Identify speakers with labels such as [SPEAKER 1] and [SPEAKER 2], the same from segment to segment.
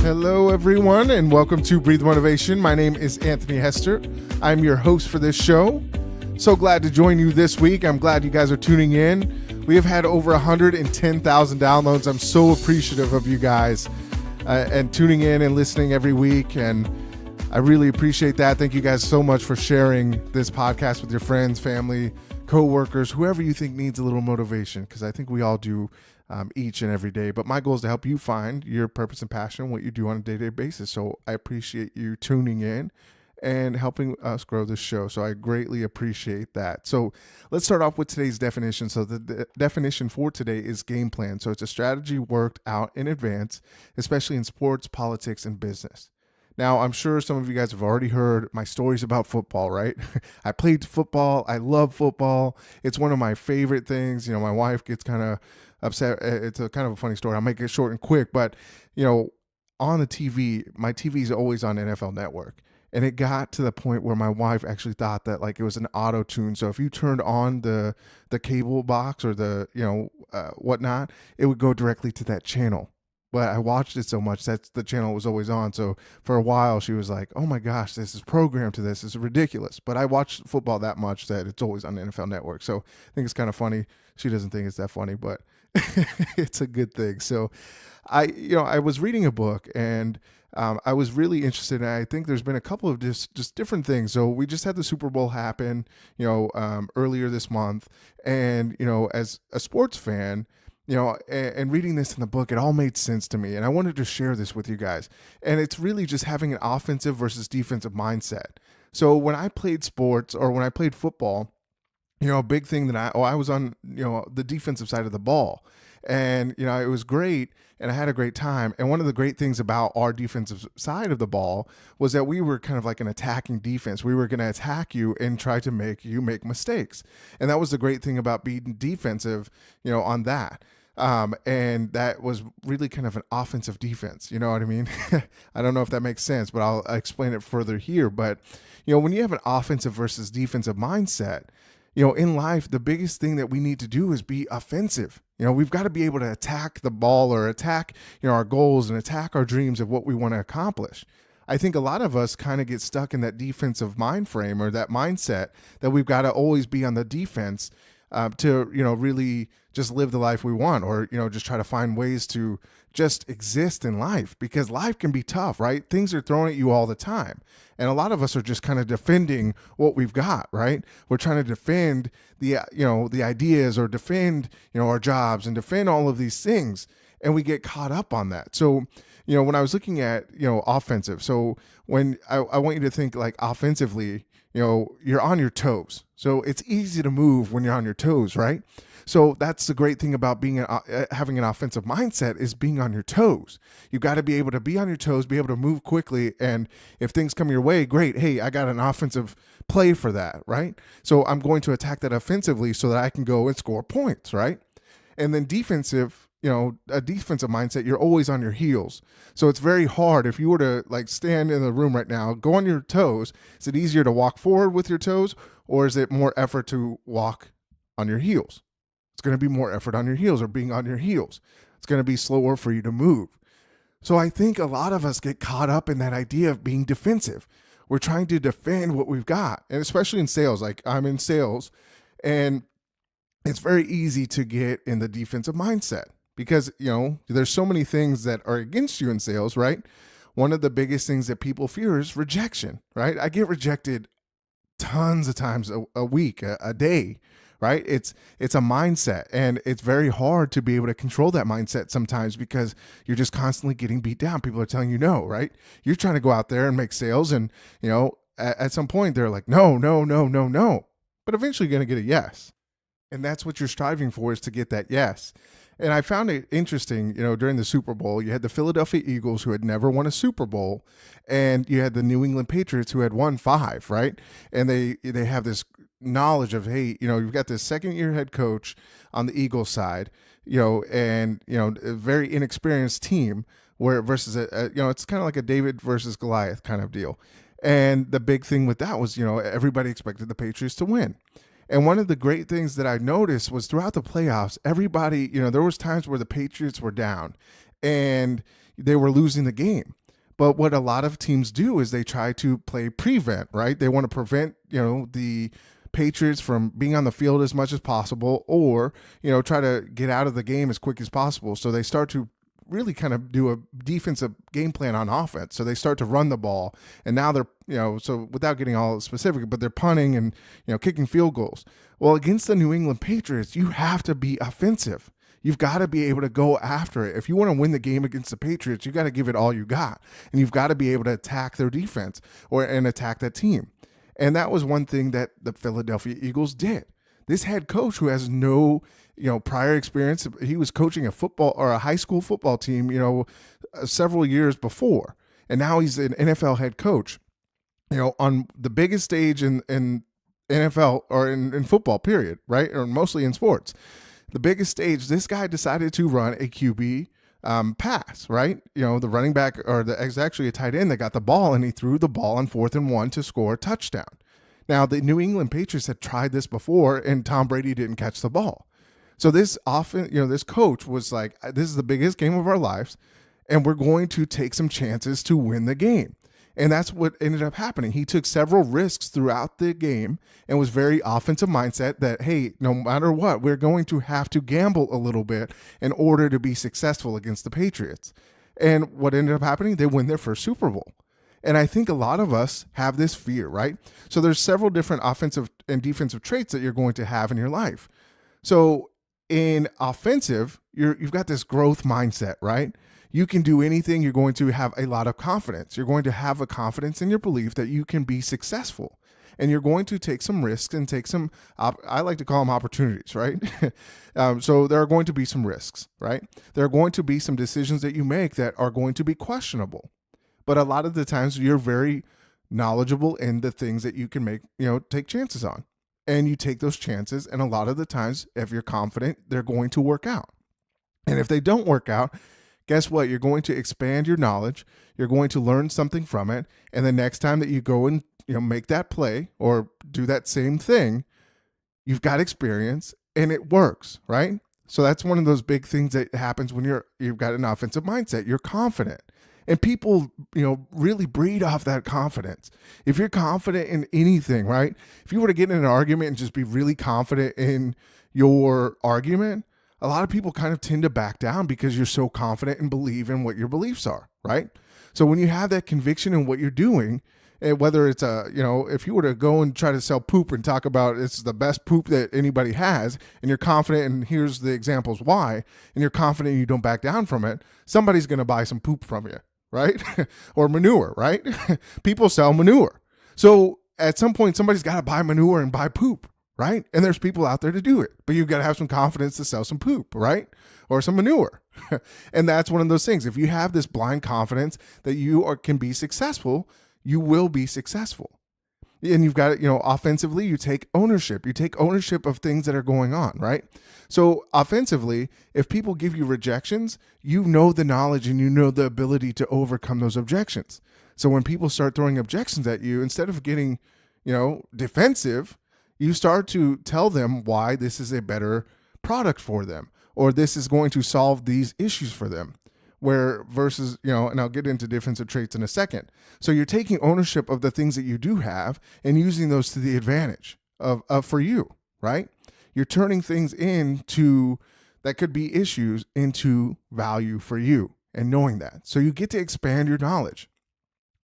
[SPEAKER 1] Hello, everyone, and welcome to Breathe Motivation. My name is Anthony Hester. I'm your host for this show. So glad to join you this week. I'm glad you guys are tuning in. We have had over 110,000 downloads. I'm so appreciative of you guys and tuning in and listening every week, and I really appreciate that. Thank you guys so much for sharing this podcast with your friends, family, co-workers, whoever you think needs a little motivation, because I think we all do each and every day. But my goal is to help you find your purpose and passion, what you do on a day-to-day basis. So I appreciate you tuning in and helping us grow this show. So I greatly appreciate that. So let's start off with today's definition. So the definition for today is game plan. So it's a strategy worked out in advance, especially in sports, politics, and business. Now, I'm sure some of you guys have already heard my stories about football, right? I played football. I love football. It's one of my favorite things. You know, my wife gets kind of upset. It's a kind of a funny story. I'll make it short and quick, but you know, on the TV, my TV is always on NFL Network. And it got to the point where my wife actually thought that like it was an auto tune. So if you turned on the cable box or the, whatnot, it would go directly to that channel. But I watched it so much that the channel was always on. So for a while she was like, oh my gosh, this is programmed to this. It's ridiculous. But I watched football that much that it's always on the NFL Network. So I think it's kind of funny. She doesn't think it's that funny, but it's a good thing. So I was reading a book and I was really interested. And I think there's been a couple of just different things. So we just had the Super Bowl happen, earlier this month. And, as a sports fan, and reading this in the book, it all made sense to me. And I wanted to share this with you guys. And it's really just having an offensive versus defensive mindset. So when I played sports or when I played football, a big thing that I was on, the defensive side of the ball. And, it was great and I had a great time. And one of the great things about our defensive side of the ball was that we were kind of like an attacking defense. We were going to attack you and try to make you make mistakes. And that was the great thing about being defensive, on that. And that was really kind of an offensive defense. You know what I mean? I don't know if that makes sense, but I'll explain it further here. But, when you have an offensive versus defensive mindset, in life, the biggest thing that we need to do is be offensive. We've got to be able to attack the ball or attack, our goals and attack our dreams of what we want to accomplish. I think a lot of us kind of get stuck in that defensive mind frame or that mindset that we've got to always be on the defense to, really just live the life we want or, just try to find ways to just exist in life because life can be tough, right? Things are thrown at you all the time. And a lot of us are just kind of defending what we've got, right? We're trying to defend the ideas or defend, our jobs and defend all of these things. And we get caught up on that. So, when I was looking at, offensive, so when I want you to think like offensively, you're on your toes. So it's easy to move when you're on your toes, right? So that's the great thing about being having an offensive mindset is being on your toes. You've got to be able to be on your toes, be able to move quickly. And if things come your way, great. Hey, I got an offensive play for that, right? So I'm going to attack that offensively so that I can go and score points, right? And then defensive, a defensive mindset, you're always on your heels. So it's very hard. If you were to like stand in the room right now, go on your toes, is it easier to walk forward with your toes or is it more effort to walk on your heels? It's going to be more effort on your heels or being on your heels. It's going to be slower for you to move. So I think a lot of us get caught up in that idea of being defensive. We're trying to defend what we've got. And especially in sales, like I'm in sales and it's very easy to get in the defensive mindset because, there's so many things that are against you in sales, right? One of the biggest things that people fear is rejection, right? I get rejected tons of times a week, a day, right? It's a mindset and it's very hard to be able to control that mindset sometimes because you're just constantly getting beat down. People are telling you no, right? You're trying to go out there and make sales and, at some point they're like, no. But eventually you're going to get a yes. And that's what you're striving for is to get that yes. And I found it interesting, during the Super Bowl, you had the Philadelphia Eagles who had never won a Super Bowl, and you had the New England Patriots who had won 5, right? And they have this knowledge of, hey, you've got this second-year head coach on the Eagles side, and, a very inexperienced team where versus, it's kind of like a David versus Goliath kind of deal. And the big thing with that was, everybody expected the Patriots to win. And one of the great things that I noticed was throughout the playoffs, everybody, there was times where the Patriots were down and they were losing the game. But what a lot of teams do is they try to play prevent, right? They want to prevent, the Patriots from being on the field as much as possible, or, try to get out of the game as quick as possible. So they start to really kind of do a defensive game plan on offense. So they start to run the ball, and now they're, so without getting all specific, but they're punting and, kicking field goals. Well, against the New England Patriots, you have to be offensive. You've got to be able to go after it. If you want to win the game against the Patriots, you got to give it all you got. And you've got to be able to attack their defense and attack that team. And that was one thing that the Philadelphia Eagles did. This head coach, who has no, prior experience, he was coaching a football or a high school football team, several years before. And now he's an NFL head coach, on the biggest stage in NFL or in football, period, right? Or mostly in sports. The biggest stage, this guy decided to run a QB pass, right? The running back, or it's actually a tight end that got the ball, and he threw the ball on 4th and 1 to score a touchdown. Now, the New England Patriots had tried this before, and Tom Brady didn't catch the ball. So this coach was like, this is the biggest game of our lives, and we're going to take some chances to win the game. And that's what ended up happening. He took several risks throughout the game and was very offensive mindset that, hey, no matter what, we're going to have to gamble a little bit in order to be successful against the Patriots. And what ended up happening, they win their first Super Bowl. And I think a lot of us have this fear, right? So there's several different offensive and defensive traits that you're going to have in your life. So in offensive, you've got this growth mindset, right? You can do anything. You're going to have a lot of confidence. You're going to have a confidence in your belief that you can be successful. And you're going to take some risks and take some, I like to call them opportunities, right? So there are going to be some risks, right? There are going to be some decisions that you make that are going to be questionable. But a lot of the times you're very knowledgeable in the things that you can make, take chances on. And you take those chances. And a lot of the times, if you're confident, they're going to work out. And if they don't work out, guess what? You're going to expand your knowledge. You're going to learn something from it. And the next time that you go and make that play or do that same thing, you've got experience and it works, right? So that's one of those big things that happens when you've got an offensive mindset. You're confident. And people, really breed off that confidence. If you're confident in anything, right? If you were to get in an argument and just be really confident in your argument, a lot of people kind of tend to back down because you're so confident and believe in what your beliefs are, right? So when you have that conviction in what you're doing, and whether it's if you were to go and try to sell poop and talk about it's the best poop that anybody has, and you're confident, and here's the examples why, and you're confident and you don't back down from it, somebody's going to buy some poop from you, right? Or manure, right? People sell manure. So at some point, somebody's got to buy manure and buy poop, right? And there's people out there to do it, but you've got to have some confidence to sell some poop, right? Or some manure. And that's one of those things. If you have this blind confidence that you can be successful, you will be successful. And you've got, offensively, you take ownership. You take ownership of things that are going on, right? So offensively, if people give you rejections, you know the knowledge and you know the ability to overcome those objections. So when people start throwing objections at you, instead of getting, defensive, you start to tell them why this is a better product for them, or this is going to solve these issues for them. Where versus, and I'll get into defensive traits in a second. So you're taking ownership of the things that you do have and using those to the advantage of for you, right? You're turning things into that could be issues into value for you and knowing that. So you get to expand your knowledge.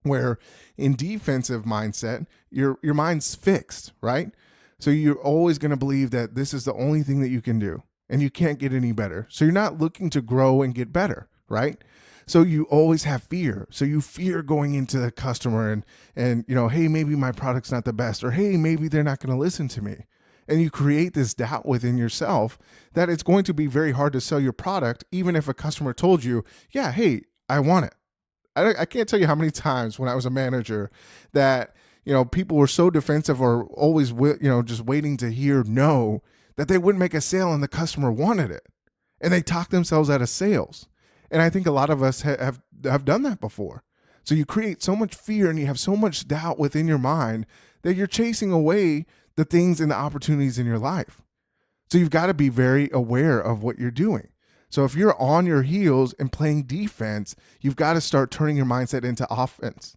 [SPEAKER 1] Where in defensive mindset, your mind's fixed, right? So you're always going to believe that this is the only thing that you can do and you can't get any better. So you're not looking to grow and get better, right? So you always have fear. So you fear going into the customer and hey, maybe my product's not the best, or hey, maybe they're not going to listen to me. And you create this doubt within yourself that it's going to be very hard to sell your product, even if a customer told you, yeah, hey, I want it. I can't tell you how many times when I was a manager that, people were so defensive or always, just waiting to hear no, that they wouldn't make a sale and the customer wanted it. And they talked themselves out of sales. And I think a lot of us have done that before. So you create so much fear and you have so much doubt within your mind that you're chasing away the things and the opportunities in your life. So you've got to be very aware of what you're doing. So if you're on your heels and playing defense, you've got to start turning your mindset into offense.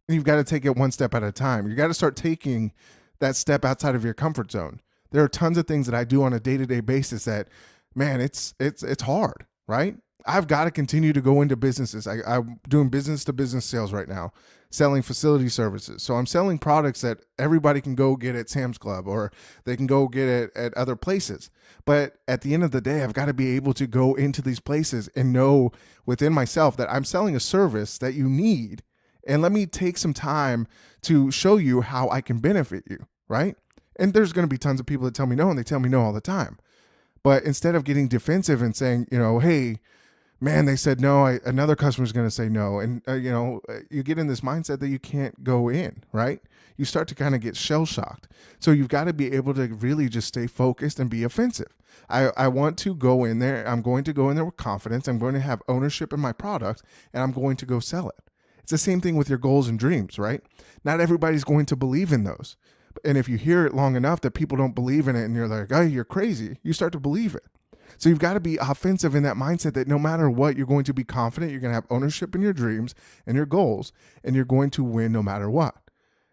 [SPEAKER 1] And you've got to take it one step at a time. You got to start taking that step outside of your comfort zone. There are tons of things that I do on a day-to-day basis that, man, it's hard, right? I've got to continue to go into businesses. I'm doing business-to-business sales right now, selling facility services. So I'm selling products that everybody can go get at Sam's Club or they can go get it at other places. But at the end of the day, I've got to be able to go into these places and know within myself that I'm selling a service that you need. And let me take some time to show you how I can benefit you, right? And there's going to be tons of people that tell me no, and they tell me no all the time. But instead of getting defensive and saying, hey, man, they said no, another customer's going to say no. And, you get in this mindset that you can't go in, right? You start to kind of get shell shocked. So you've got to be able to really just stay focused and be offensive. I want to go in there. I'm going to go in there with confidence. I'm going to have ownership in my product, and I'm going to go sell it. It's the same thing with your goals and dreams, right? Not everybody's going to believe in those. And if you hear it long enough that people don't believe in it and you're like, oh, you're crazy, you start to believe it. So you've got to be offensive in that mindset that no matter what, you're going to be confident, you're going to have ownership in your dreams and your goals, and you're going to win no matter what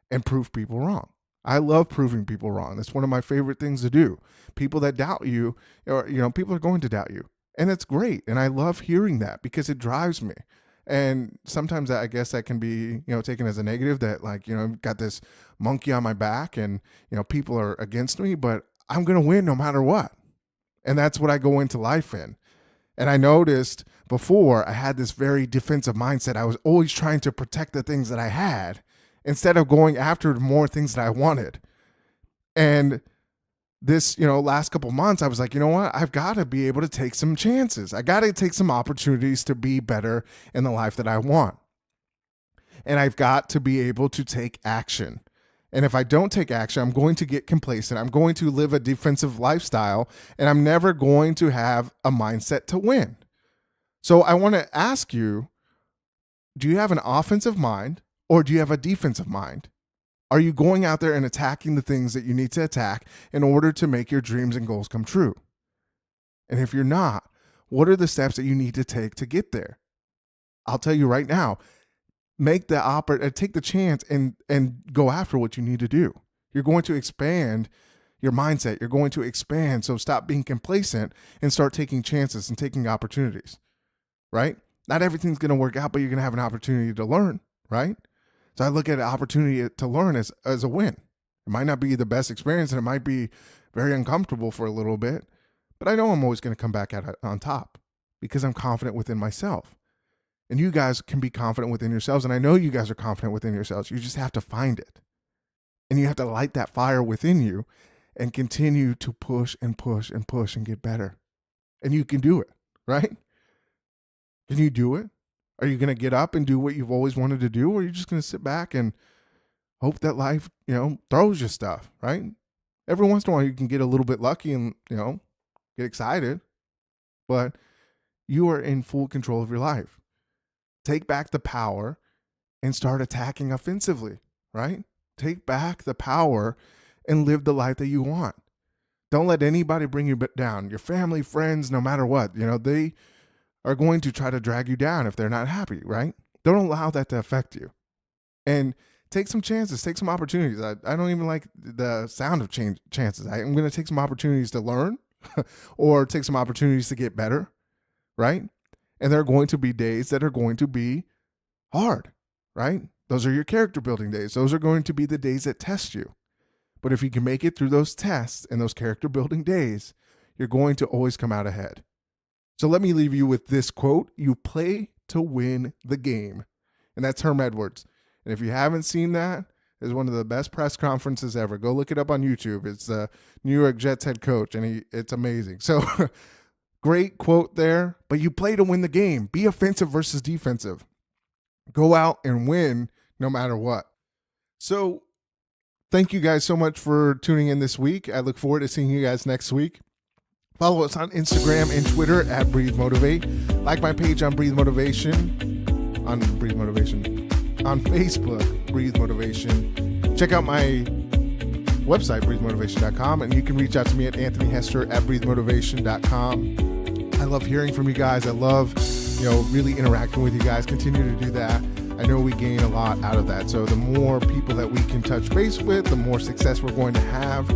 [SPEAKER 1] and prove people wrong. I love proving people wrong. That's one of my favorite things to do. People that doubt you, or people are going to doubt you. And it's great. And I love hearing that because it drives me. And sometimes I guess that can be, taken as a negative that I've got this monkey on my back and, people are against me, but I'm going to win no matter what. And that's what I go into life in. And I noticed before I had this very defensive mindset. I was always trying to protect the things that I had instead of going after more things that I wanted. And this, last couple months, I was like, you know what? I've got to be able to take some chances. I got to take some opportunities to be better in the life that I want. And I've got to be able to take action. And if I don't take action, I'm going to get complacent. I'm going to live a defensive lifestyle, and I'm never going to have a mindset to win. So I want to ask you, do you have an offensive mind or do you have a defensive mind? Are you going out there and attacking the things that you need to attack in order to make your dreams and goals come true? And if you're not, what are the steps that you need to take to get there? I'll tell you right now, take the chance and go after what you need to do. You're going to expand your mindset. You're going to expand. So stop being complacent and start taking chances and taking opportunities, right? Not everything's going to work out, but you're going to have an opportunity to learn, right? So I look at an opportunity to learn as a win. It might not be the best experience and it might be very uncomfortable for a little bit, but I know I'm always going to come back at it on top because I'm confident within myself. And you guys can be confident within yourselves. And I know you guys are confident within yourselves. You just have to find it. And you have to light that fire within you and continue to push and push and push and get better. And you can do it, right? Can you do it? Are you going to get up and do what you've always wanted to do? Or are you just going to sit back and hope that life, throws you stuff, right? Every once in a while you can get a little bit lucky and, get excited. But you are in full control of your life. Take back the power and start attacking offensively, right? Take back the power and live the life that you want. Don't let anybody bring you down. Your family, friends, no matter what, they are going to try to drag you down if they're not happy, right? Don't allow that to affect you. And take some chances, take some opportunities. I don't even like the sound of chances. I'm going to take some opportunities to learn or take some opportunities to get better, right? And there are going to be days that are going to be hard, right? Those are your character building days. Those are going to be the days that test you. But if you can make it through those tests and those character building days, you're going to always come out ahead. So let me leave you with this quote: you play to win the game. And that's Herm Edwards. And if you haven't seen that, it's one of the best press conferences ever. Go look it up on YouTube. It's the New York Jets head coach, and it's amazing. So great quote there, but you play to win the game. Be offensive versus defensive. Go out and win no matter what. So thank you guys so much for tuning in this week. I look forward to seeing you guys next week. Follow us on Instagram and Twitter at Breathe Motivate. Like my page on Breathe Motivation. On Facebook, Breathe Motivation. Check out my website, breathemotivation.com, and you can reach out to me at anthonyhester@breathemotivation.com. I love hearing from you guys. I love, really interacting with you guys. Continue to do that. I know we gain a lot out of that. So the more people that we can touch base with, the more success we're going to have.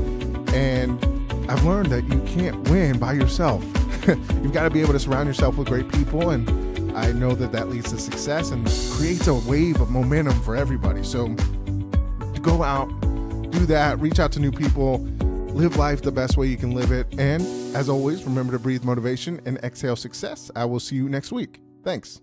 [SPEAKER 1] And I've learned that you can't win by yourself. You've got to be able to surround yourself with great people. And I know that leads to success and creates a wave of momentum for everybody. So go out, do that, reach out to new people, live life the best way you can live it. And as always, remember to breathe motivation and exhale success. I will see you next week. Thanks.